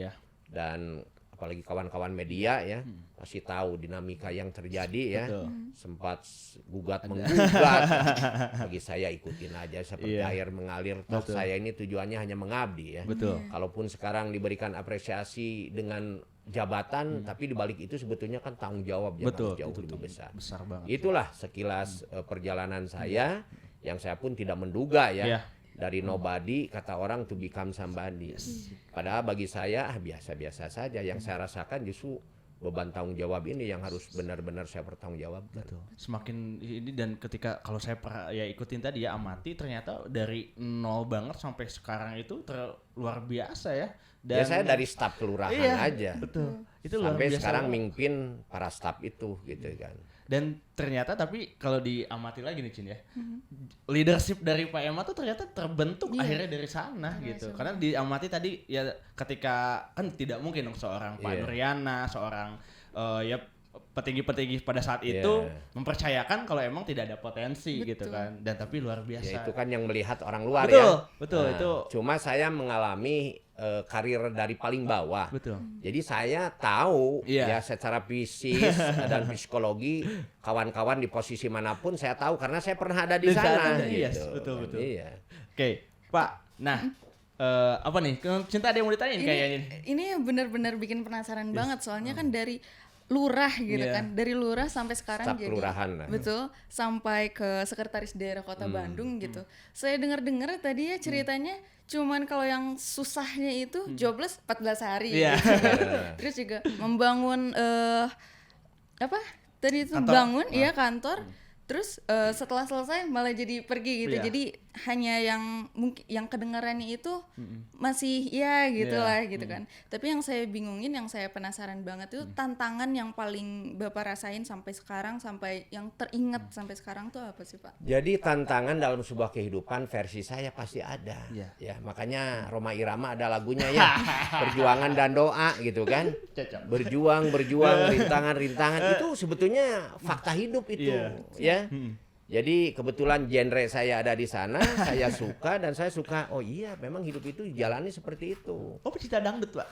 Dan apalagi kawan-kawan media ya pasti tahu dinamika yang terjadi ya. Sempat gugat menggugat. Bagi saya ikutin aja seperti air mengalir. Toh saya ini tujuannya hanya mengabdi ya. Kalaupun sekarang diberikan apresiasi dengan jabatan, tapi dibalik itu sebetulnya kan tanggung jawab yang jauh lebih besar. Itulah sekilas perjalanan saya yang saya pun tidak menduga ya. Dari nobody kata orang to become somebody. Padahal bagi saya biasa-biasa saja. Yang saya rasakan justru beban tanggung jawab ini yang harus benar-benar saya bertanggungjawabkan. Semakin ini dan ketika kalau saya ikutin tadi ya amati ternyata dari nol banget sampai sekarang itu luar biasa ya. Ya saya dari staf kelurahan aja. Betul. Itu luar Sampai biasa sekarang banget. mimpin para staf itu gitu kan. Dan ternyata tapi kalau diamati lagi nih Cin ya, leadership dari Pak Emma tuh ternyata terbentuk akhirnya dari sana gitu. Karena diamati tadi ya ketika kan tidak mungkin dong seorang Pak Nuriana, seorang ya petinggi-petinggi pada saat itu mempercayakan kalau emang tidak ada potensi gitu kan. Dan tapi luar biasa. Ya itu kan yang melihat orang luar Betul, ya. betul, Nah, itu. Cuma saya mengalami karir dari paling bawah. Betul. Jadi saya tahu Iya. ya secara fisis dan psikologi kawan-kawan di posisi manapun saya tahu karena saya pernah ada di sana. Yes, Gitu. betul, betul. Iya. Oke, Pak. Nah, apa nih? Cinta ada yang mau ditanyain kayaknya. Ini benar-benar bikin penasaran banget soalnya kan dari lurah gitu kan, dari lurah sampai sekarang Staf jadi kelurahan lah. betul sampai ke sekretaris daerah Kota Bandung gitu. Saya dengar-dengar tadi ya ceritanya cuman kalau yang susahnya itu jobless 14 hari Iya. gitu. Terus juga membangun apa? Tadi itu Kantor. bangun iya kantor. Terus setelah selesai malah jadi pergi gitu. Iya. Jadi hanya yang mungkin yang kedengarannya itu masih ya gitulah gitu kan. Tapi yang saya bingungin, yang saya penasaran banget itu tantangan yang paling Bapak rasain sampai sekarang, sampai yang teringat sampai sekarang tuh apa sih Pak? Jadi tantangan dalam sebuah kehidupan versi saya pasti ada. Iya. Ya, makanya Roma Irama ada lagunya ya. Perjuangan dan doa gitu kan. Cocok. Berjuang, rintangan itu sebetulnya fakta hidup itu, ya. Jadi kebetulan genre saya ada di sana, saya suka dan saya suka. Oh iya, memang hidup itu jalani seperti itu. Oh, pecinta dangdut, Pak.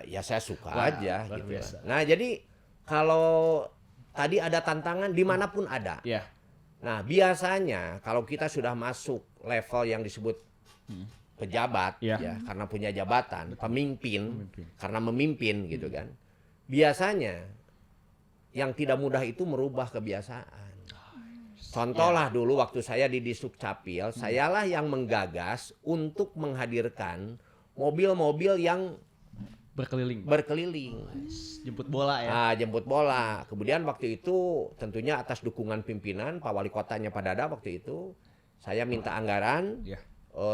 Ya saya suka Wah, aja luar gitu. biasa. Nah, jadi kalau tadi ada tantangan dimanapun ada. Iya. Nah, biasanya kalau kita sudah masuk level yang disebut pejabat, Iya. ya karena punya jabatan, pemimpin, karena memimpin gitu kan. Biasanya yang tidak mudah itu merubah kebiasaan. Contohlah dulu waktu saya di Disuk Capil, sayalah yang menggagas untuk menghadirkan mobil-mobil yang Berkeliling. berkeliling. Jemput bola ya. Jemput bola. Kemudian waktu itu tentunya atas dukungan pimpinan, Pak Wali Kotanya Pak Dada waktu itu, saya minta anggaran. Iya.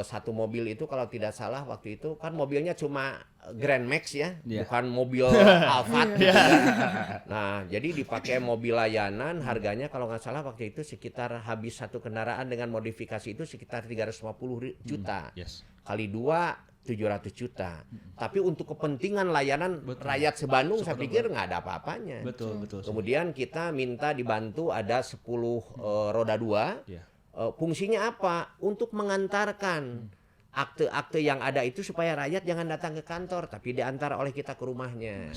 Satu mobil itu kalau tidak salah waktu itu kan mobilnya cuma Grand Max ya, Iya. bukan mobil Alphard. gitu kan. Nah, jadi dipakai mobil layanan, harganya kalau nggak salah waktu itu sekitar habis satu kendaraan dengan modifikasi itu sekitar 350 juta. Yes. Kali 2 700 juta. Tapi untuk kepentingan layanan rakyat sebandung saya pikir nggak ada apa-apanya. Betul, betul. Kemudian kita minta dibantu ada 10 roda 2. Iya. Fungsinya apa? Untuk mengantarkan akte-akte yang ada itu supaya rakyat jangan datang ke kantor tapi diantar oleh kita ke rumahnya.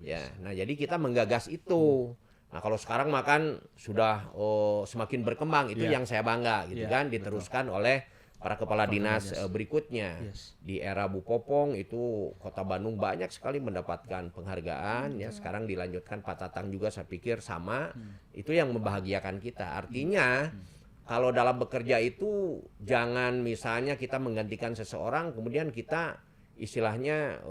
Ya, nah jadi kita menggagas itu. Nah kalau sekarang makan sudah semakin berkembang itu Iya. yang saya bangga gitu Iya, kan diteruskan oleh para kepala dinas berikutnya. Yes. Di era Bu Popong itu Kota Bandung banyak sekali mendapatkan penghargaan ya. Sekarang dilanjutkan Pak Tatang juga saya pikir sama. Itu yang membahagiakan kita. Artinya kalau dalam bekerja itu jangan misalnya kita menggantikan seseorang kemudian kita istilahnya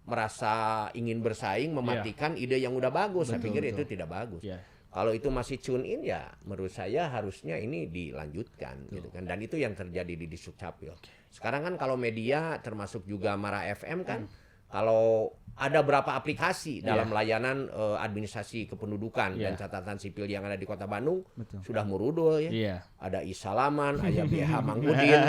merasa ingin bersaing mematikan ide yang udah bagus. Saya pikir itu tidak bagus. Iya. Kalau itu masih tune in ya menurut saya harusnya ini dilanjutkan gitu kan. Dan itu yang terjadi di Disuk Capil. Sekarang kan kalau media termasuk juga Mara FM kan kalau ada berapa aplikasi dalam layanan administrasi kependudukan dan catatan sipil yang ada di Kota Bandung sudah murudul ya. Iya. Ada Isalaman, Ayah BH Mangudin,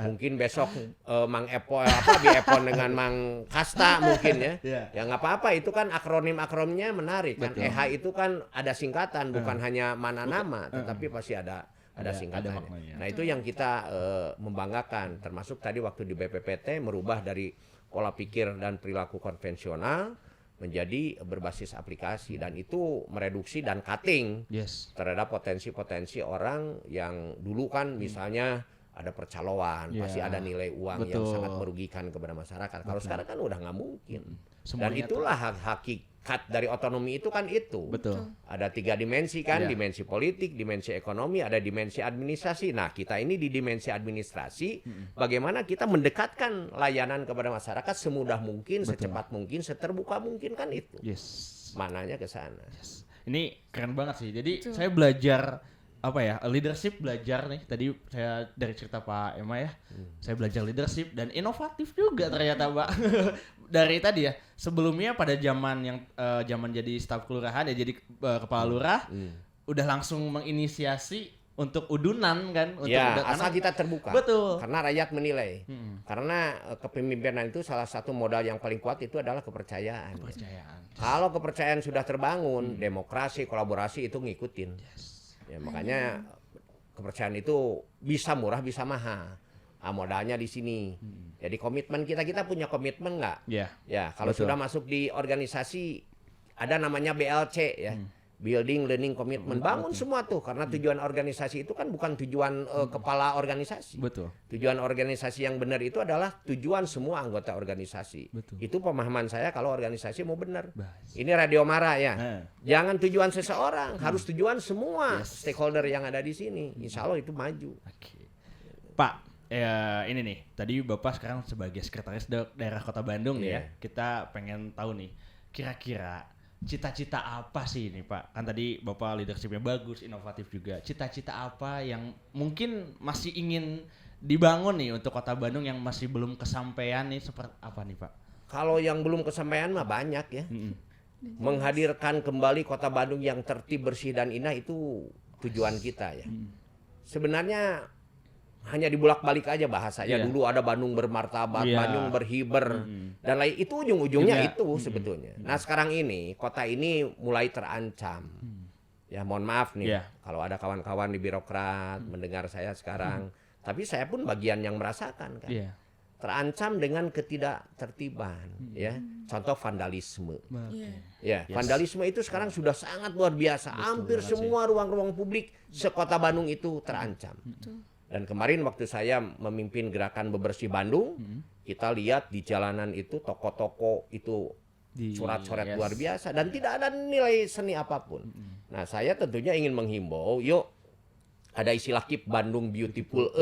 mungkin besok Mang Epon Epon dengan Mang Kasta mungkin ya. Iya. Ya nggak apa-apa itu kan akronim-akronimnya menarik kan. EH itu kan ada singkatan bukan hanya mana nama tetapi pasti ada singkatannya. maknanya. Nah itu yang kita membanggakan termasuk tadi waktu di BPPT merubah dari pola pikir dan perilaku konvensional menjadi berbasis aplikasi dan itu mereduksi dan cutting Yes. terhadap potensi-potensi orang yang dulu kan misalnya ada percaloan, Iya. pasti ada nilai uang yang Betul. sangat merugikan kepada masyarakat. Kalau sekarang kan udah nggak mungkin. Dan Semuanya itulah hakikat dari otonomi itu kan itu. Betul. Ada 3 dimensi kan, Iya. dimensi politik, dimensi ekonomi, ada dimensi administrasi. Nah kita ini di dimensi administrasi, bagaimana kita mendekatkan layanan kepada masyarakat semudah mungkin, secepat mungkin, seterbuka mungkin kan itu. Yes. Mananya ke sana. Ini keren banget sih. Jadi saya belajar apa ya, leadership belajar nih. Tadi saya dari cerita Pak Emma ya, saya belajar leadership dan inovatif juga ternyata Pak. Dari tadi ya, sebelumnya pada zaman jadi staf kelurahan ya, jadi kepala lurah, udah langsung menginisiasi untuk udunan kan, untuk Ya, asal kita terbuka. Betul. Karena rakyat menilai. Karena kepemimpinan itu salah satu modal yang paling kuat itu adalah kepercayaan. Kalau kepercayaan sudah terbangun, demokrasi, kolaborasi itu ngikutin. Ya, makanya kepercayaan itu bisa murah, bisa mahal. Modalnya di sini. Jadi komitmen kita punya komitmen nggak? Ya, kalau Betul. sudah masuk di organisasi ada namanya BLC ya. Building Learning Commitment, bangun semua tuh, karena tujuan organisasi itu kan bukan tujuan kepala organisasi. Betul. Tujuan organisasi yang benar itu adalah tujuan semua anggota organisasi. Betul. Itu pemahaman saya kalau organisasi mau benar. Bahas. Ini Radio Mara ya. Nah. Jangan tujuan seseorang, harus tujuan semua stakeholder yang ada di sini. Insya Allah itu maju. Oke. Pak, ya ini nih, tadi Bapak sekarang sebagai sekretaris daerah Kota Bandung nih ya, kita pengen tahu nih, kira-kira cita-cita apa sih ini Pak? Kan tadi Bapak leadership-nya bagus, inovatif juga. Cita-cita apa yang mungkin masih ingin dibangun nih untuk Kota Bandung yang masih belum kesampaian nih, seperti apa nih Pak? Kalau yang belum kesampaian mah banyak ya. Menghadirkan kembali Kota Bandung yang tertib, bersih dan indah itu tujuan kita ya. Sebenarnya hanya dibulak-balik aja bahasanya. Dulu ada Bandung bermartabat, Bandung berhiber dan lain, itu ujung-ujungnya itu sebetulnya. Nah, sekarang ini kota ini mulai terancam. Ya, mohon maaf nih kalau ada kawan-kawan di birokrat mendengar saya sekarang. Tapi saya pun bagian yang merasakan kan. Terancam dengan ketidaktertiban ya. Contoh vandalisme. Ya, vandalisme itu sekarang sudah sangat luar biasa. Hampir semua ruang-ruang publik sekota Bandung itu terancam. Dan kemarin waktu saya memimpin gerakan Bebersih Bandung, kita lihat di jalanan itu toko-toko itu coret-coret luar biasa dan tidak ada nilai seni apapun. Nah, saya tentunya ingin menghimbau, yuk ada istilah Keep Bandung Beautiful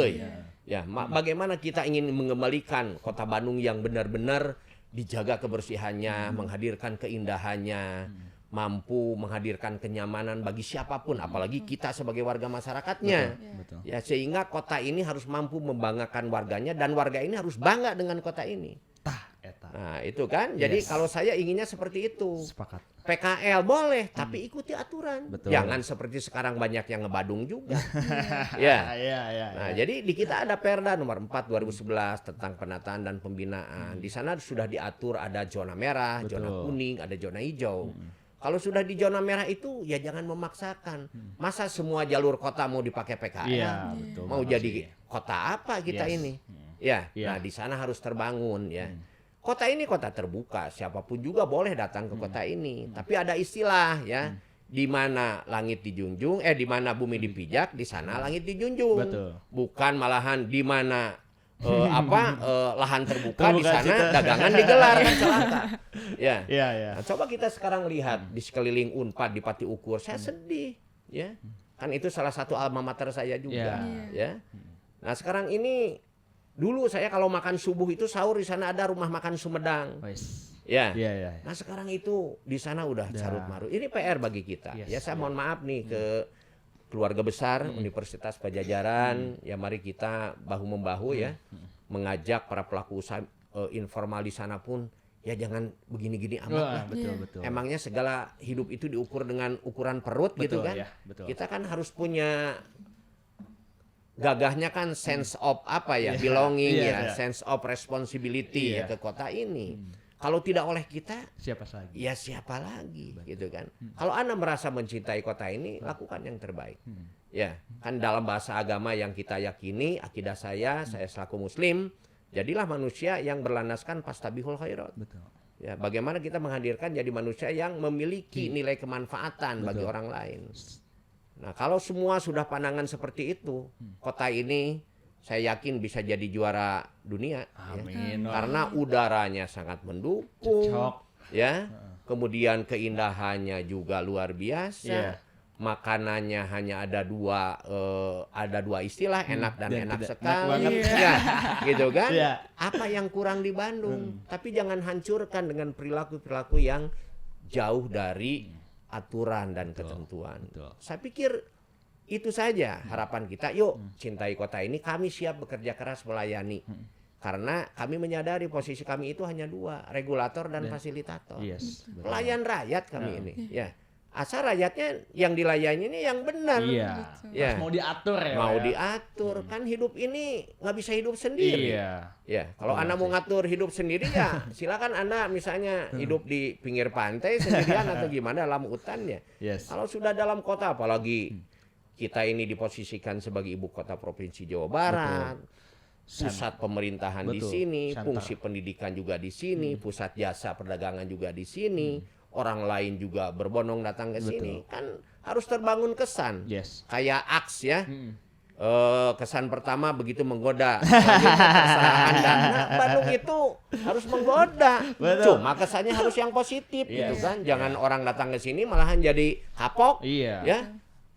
ya, bagaimana kita ingin mengembalikan kota Bandung yang benar-benar dijaga kebersihannya, menghadirkan keindahannya, mampu menghadirkan kenyamanan bagi siapapun, apalagi kita sebagai warga masyarakatnya. Betul. Ya, sehingga kota ini harus mampu membanggakan warganya dan warga ini harus bangga dengan kota ini. Nah, itu kan. Jadi kalau saya inginnya seperti itu. Sepakat. PKL boleh, tapi ikuti aturan. Betul. Jangan seperti sekarang banyak yang ngebadung juga. Nah, jadi di kita ada Perda nomor 4 2011 tentang penataan dan pembinaan. Di sana sudah diatur ada zona merah, zona kuning, ada zona hijau. Kalau sudah di zona merah itu ya jangan memaksakan. Masa semua jalur kota mau dipakai PKL? Betul. Mau jadi kota apa kita ini? Nah di sana harus terbangun ya. Kota ini kota terbuka, siapapun juga boleh datang ke kota ini. Tapi ada istilah ya, di mana langit dijunjung, di mana bumi dipijak, di sana langit dijunjung. Betul. Bukan malahan di mana lahan terbuka di sana dagangan digelar kan celaka. Nah, coba kita sekarang lihat di sekeliling Unpad di Pati Ukur, saya sedih ya. Kan itu salah satu alma mater saya juga ya. Nah, sekarang ini dulu saya kalau makan subuh itu sahur di sana ada rumah makan Sumedang. Nah, sekarang itu di sana udah carut marut. Ini PR bagi kita. Ya, saya mohon maaf nih ke keluarga besar Universitas Pajajaran, ya mari kita bahu membahu ya, mengajak para pelaku usaha informal di sana pun ya jangan begini-gini amat lah. Betul. Emangnya segala hidup itu diukur dengan ukuran perut gitu kan? Kita kan harus punya gagahnya kan sense of belonging sense of responsibility ya ke kota ini. Kalau tidak oleh kita, siapa lagi? Ya siapa lagi, gitu kan? Kalau Anda merasa mencintai kota ini, lakukan yang terbaik. Ya, kan dalam bahasa agama yang kita yakini, akidah saya selaku Muslim, jadilah manusia yang berlandaskan fastabihul khairat. Betul. Ya, bagaimana kita menghadirkan jadi manusia yang memiliki nilai kemanfaatan bagi orang lain. Nah, kalau semua sudah pandangan seperti itu, kota ini saya yakin bisa jadi juara dunia. Amin. Ya. Karena udaranya sangat mendukung. Ya. Kemudian keindahannya juga luar biasa. Makanannya hanya ada dua istilah, enak dan enak sekali. Gitu kan? Apa yang kurang di Bandung? Tapi jangan hancurkan dengan perilaku-perilaku yang jauh dari aturan dan ketentuan. Saya pikir Itu saja harapan kita. Yuk cintai kota ini, kami siap bekerja keras melayani. Karena kami menyadari posisi kami itu hanya dua, regulator dan fasilitator. Yes, betul. Pelayan rakyat kami ini. Ya. Asal rakyatnya yang dilayani ini yang benar. Iya. Ya. Mau diatur ya. Mau Pak, ya? diatur. Kan hidup ini nggak bisa hidup sendiri. Iya. Ya, kalau Anda mau ngatur hidup sendiri ya silakan Anda misalnya hidup di pinggir pantai sendirian atau gimana dalam hutannya. Yes. Kalau sudah dalam kota, apalagi kita ini diposisikan sebagai ibu kota provinsi Jawa Barat, pusat pemerintahan di Betul. sini, Center. fungsi pendidikan juga di sini, pusat jasa perdagangan juga di sini, orang lain juga berbondong datang ke sini, kan harus terbangun kesan. Yes. Kayak aks ya. Kesan pertama begitu menggoda, selanjutnya perserahan dana. Bandung itu harus menggoda. Betul. Cuma kesannya harus yang positif gitu Yes. kan. Jangan orang datang ke sini malahan jadi kapok. Iya. Ya.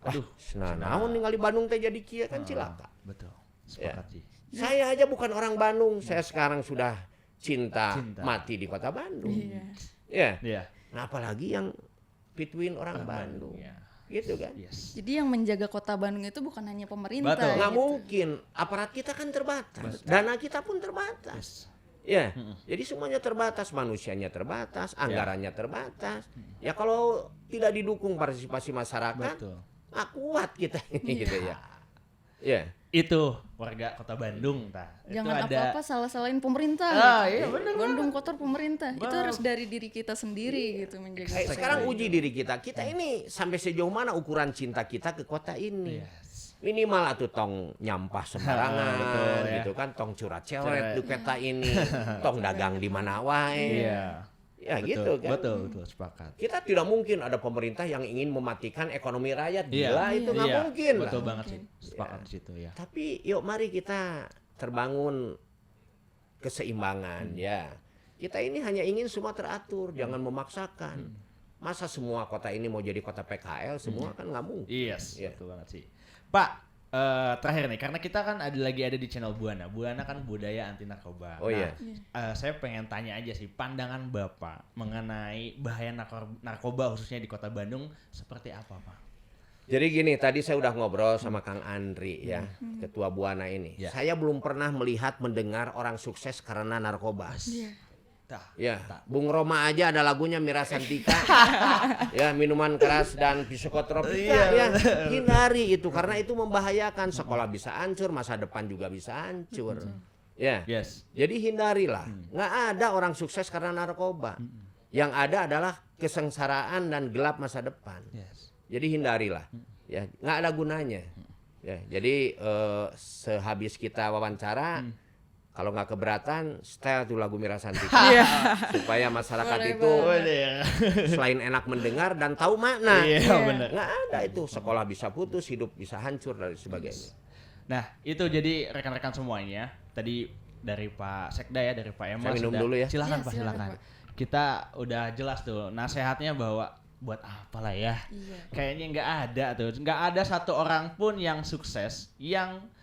Aduh, Namun ningali Bandung teh jadi kieu kan cilaka. betul. Sepakat sih. Saya aja bukan orang Bandung, saya sekarang sudah cinta. Cinta. Mati di kota Bandung. Iya. Ya. Iya. Nah, apalagi yang between orang Bandung. Iya. Gitu kan. Yes. Jadi yang menjaga kota Bandung itu bukan hanya pemerintah. Betul. Nggak gitu. mungkin, aparat kita kan terbatas, dana kita pun terbatas. Ya, jadi semuanya terbatas, manusianya terbatas, anggarannya terbatas. Ya kalau tidak didukung partisipasi masyarakat, Betul. nggak kuat kita ini gitu ya. Ya, Itu warga kota Bandung, Jangan itu ada apa-apa salah-salahin pemerintah. Ah, gitu. iya, bener Bandung kotor pemerintah. Itu harus dari diri kita sendiri gitu menjaga. kota sekarang ini. uji diri kita. Kita ini sampai sejauh mana ukuran cinta kita ke kota ini? Yes. Minimal atuh tong nyampah sembarangan, Betul, ya. gitu kan, tong curat Curat. cewek di kota ini, tong dagang di mana wae. Iya. Ya Betul, gitu kan. Betul, sepakat. Kita tidak mungkin ada pemerintah yang ingin mematikan ekonomi rakyat. Gila, itu nggak Iya, mungkin. Betul lah. banget sih. Sepakat di situ ya. Tapi yuk mari kita terbangun keseimbangan ya. Kita ini hanya ingin semua teratur, jangan memaksakan. Masa semua kota ini mau jadi kota PKL, semua kan nggak mungkin. Yes, Iya. betul banget sih. Pak, terakhir nih, karena kita kan ada di channel Buana. Buana kan budaya anti narkoba. Oh, iya. Saya pengen tanya aja sih, pandangan Bapak mengenai bahaya narkoba khususnya di kota Bandung seperti apa, Pak? Jadi gini, tadi saya udah ngobrol sama Kang Andri ya, ketua Buana ini. Ya. Saya belum pernah melihat mendengar orang sukses karena narkoba. Iya. Ya, Bung Roma aja ada lagunya Mirasantika. Ya, minuman keras dan psikotropika ya. Hindari itu karena itu membahayakan. Sekolah bisa hancur, masa depan juga bisa hancur. Ya. Yes. Jadi hindarilah. Nggak ada orang sukses karena narkoba. Yang ada adalah kesengsaraan dan gelap masa depan. Yes. Jadi hindarilah. Ya, nggak ada gunanya. Ya, jadi sehabis kita wawancara kalau nggak keberatan, setel tuh lagu Mirasantika supaya masyarakat Boleh itu banget. selain enak mendengar dan tahu makna. Iya, benar. Nggak ada itu, sekolah bisa putus, hidup bisa hancur dan sebagainya. Nah, itu jadi rekan-rekan semuanya. Tadi dari Pak Sekda ya, dari Pak Emma Saya minum sudah. dulu ya. Silakan Ya, Pak, silakan, silakan. Pak. Kita udah jelas tuh nasihatnya bahwa buat apa lah ya. Iya. Kayaknya nggak ada tuh, nggak ada satu orang pun yang sukses yang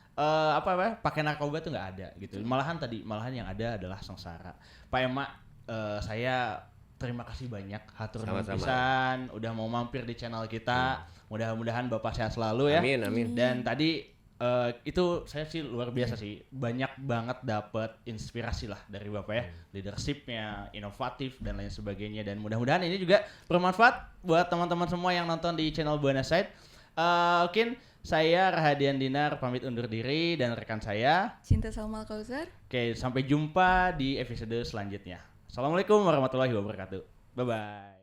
pakai narkoba tuh nggak ada gitu. Malahan yang ada adalah sengsara. Pak Emma, saya terima kasih banyak hatur nuhun Sama-sama. pisan udah mau mampir di channel kita. Mudah-mudahan Bapak sehat selalu ya. Amin, amin. Dan tadi itu saya sih luar biasa sih, banyak banget dapat inspirasi lah dari Bapak ya, leadershipnya, inovatif dan lain sebagainya, dan mudah-mudahan ini juga bermanfaat buat teman-teman semua yang nonton di channel Buana Side. Mungkin saya Rahadian Dinar pamit undur diri dan rekan saya. Cinta Salma Kausar. Oke, sampai jumpa di episode selanjutnya. Assalamualaikum warahmatullahi wabarakatuh. Bye bye.